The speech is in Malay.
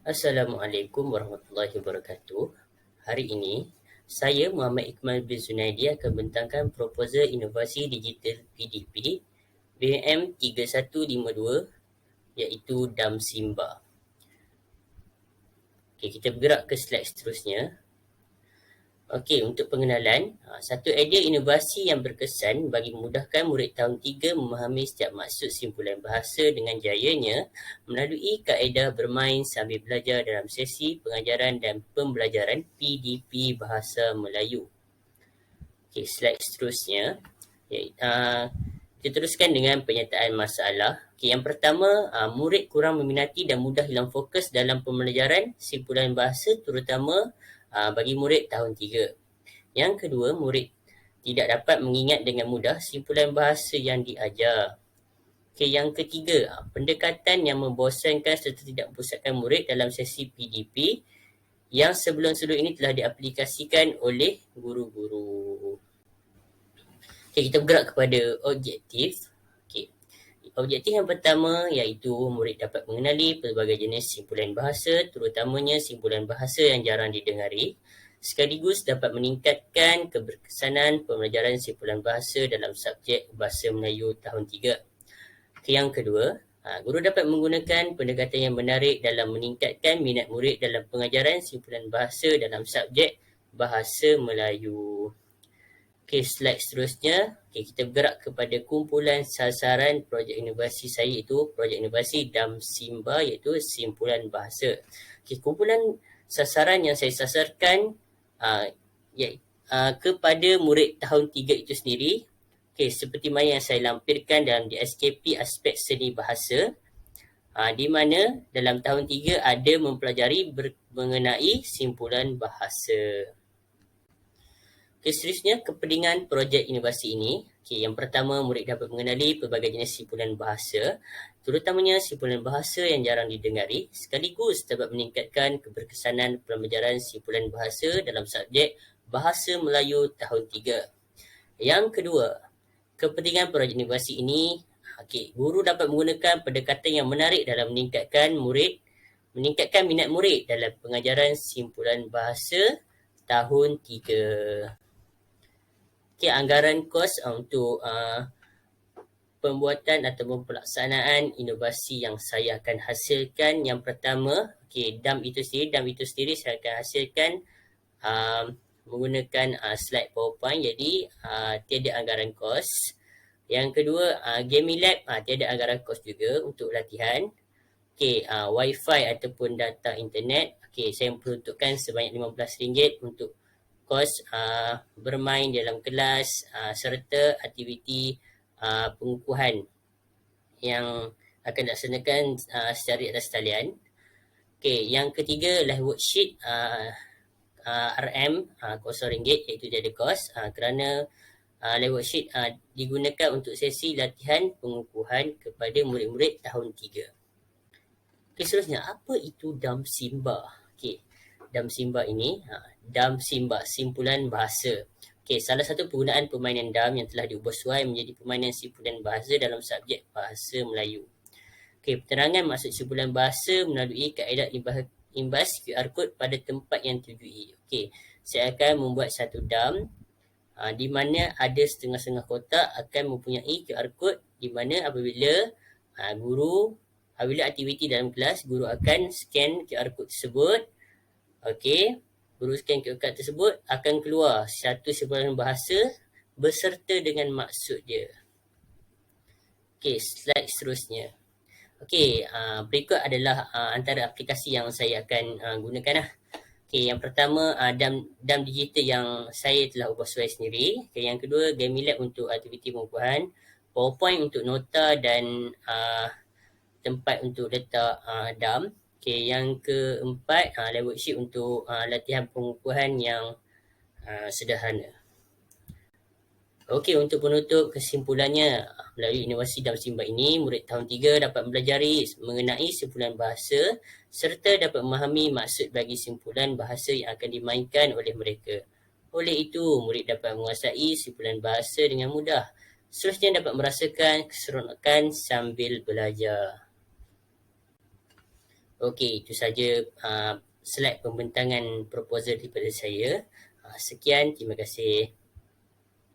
Assalamualaikum warahmatullahi wabarakatuh. Hari ini, saya Muhammad Ikmal bin Zunaidi akan membentangkan proposal inovasi digital PDP BM 3152 iaitu DAM Simba. Okey, kita bergerak ke slide seterusnya. Okey, untuk pengenalan, satu idea inovasi yang berkesan bagi memudahkan murid tahun 3 memahami setiap maksud simpulan bahasa dengan jayanya melalui kaedah bermain sambil belajar dalam sesi pengajaran dan pembelajaran PDP Bahasa Melayu. Okey, slide seterusnya. Kita teruskan dengan penyataan masalah. Okey, yang pertama, murid kurang meminati dan mudah hilang fokus dalam pembelajaran simpulan bahasa terutama bagi murid tahun 3. Yang kedua, murid tidak dapat mengingat dengan mudah simpulan bahasa yang diajar. Okey, yang ketiga, pendekatan yang membosankan serta tidak mempusatkan murid dalam sesi PDP yang sebelum-sebelum ini telah diaplikasikan oleh guru-guru. Okey, kita bergerak kepada objektif. Okey, objektif yang pertama iaitu murid dapat mengenali pelbagai jenis simpulan bahasa, terutamanya simpulan bahasa yang jarang didengari, sekaligus dapat meningkatkan keberkesanan pembelajaran simpulan bahasa dalam subjek Bahasa Melayu tahun 3. Okay, yang kedua, guru dapat menggunakan pendekatan yang menarik dalam meningkatkan minat murid dalam pengajaran simpulan bahasa dalam subjek Bahasa Melayu. Okay, slide seterusnya. Okay, kita bergerak kepada kumpulan sasaran projek inovasi saya iaitu projek inovasi DAM Simba iaitu simpulan bahasa. Okay, kumpulan sasaran yang saya sasarkan kepada murid tahun 3 itu sendiri. Okay, seperti mana yang saya lampirkan dalam DSKP aspek seni bahasa, di mana dalam tahun 3 ada mempelajari mengenai simpulan bahasa. Okay, seterusnya kepentingan projek inovasi ini. Okay, yang pertama, murid dapat mengenali pelbagai jenis simpulan bahasa, terutamanya simpulan bahasa yang jarang didengari, sekaligus dapat meningkatkan keberkesanan pembelajaran simpulan bahasa dalam subjek Bahasa Melayu tahun 3. Yang kedua, kepentingan projek inovasi ini, guru dapat menggunakan pendekatan yang menarik dalam meningkatkan minat murid dalam pengajaran simpulan bahasa tahun 3. Anggaran kos untuk pembuatan ataupun pelaksanaan inovasi yang saya akan hasilkan. Yang pertama, DAM itu sendiri saya akan hasilkan menggunakan slide PowerPoint, jadi tiada anggaran kos. Yang kedua, Gaming Lab tiada anggaran kos juga untuk latihan. Wi-Fi ataupun data internet, saya memperuntukkan sebanyak RM15 untuk kos bermain dalam kelas serta aktiviti pengukuhan yang akan dilaksanakan secara di atas talian. Yang ketiga adalah worksheet RM RM RM0 iaitu tiada kos kerana worksheet digunakan untuk sesi latihan pengukuhan kepada murid-murid tahun 3. Seterusnya, apa itu DAM Simba? DAM Simba ini, DAM Simba, simpulan bahasa. Salah satu penggunaan permainan DAM yang telah diubah suai menjadi permainan simpulan bahasa dalam subjek Bahasa Melayu. Penerangan maksud simpulan bahasa melalui kaedah imbas QR code pada tempat yang ditujui. Saya akan membuat satu DAM di mana ada setengah-setengah kotak akan mempunyai QR code di mana apabila aktiviti dalam kelas, guru akan scan QR code tersebut. Guru scan QR code tersebut akan keluar satu simpulan bahasa beserta dengan maksud dia. Slide seterusnya. Berikut adalah antara aplikasi yang saya akan gunakan lah. Yang pertama, DAM digital yang saya telah ubah suai sendiri. Yang kedua, Gaming Lab untuk aktiviti pengukuhan, PowerPoint untuk nota dan tempat untuk letak DAM. Yang keempat, worksheet untuk latihan pengukuhan yang sederhana. Untuk penutup kesimpulannya, melalui inovasi DAM Simba ini, murid tahun 3 dapat mempelajari mengenai simpulan bahasa serta dapat memahami maksud bagi simpulan bahasa yang akan dimainkan oleh mereka. Oleh itu, murid dapat menguasai simpulan bahasa dengan mudah. Seterusnya dapat merasakan keseronokan sambil belajar. Okey, itu saja slide pembentangan proposal daripada saya. Sekian, terima kasih.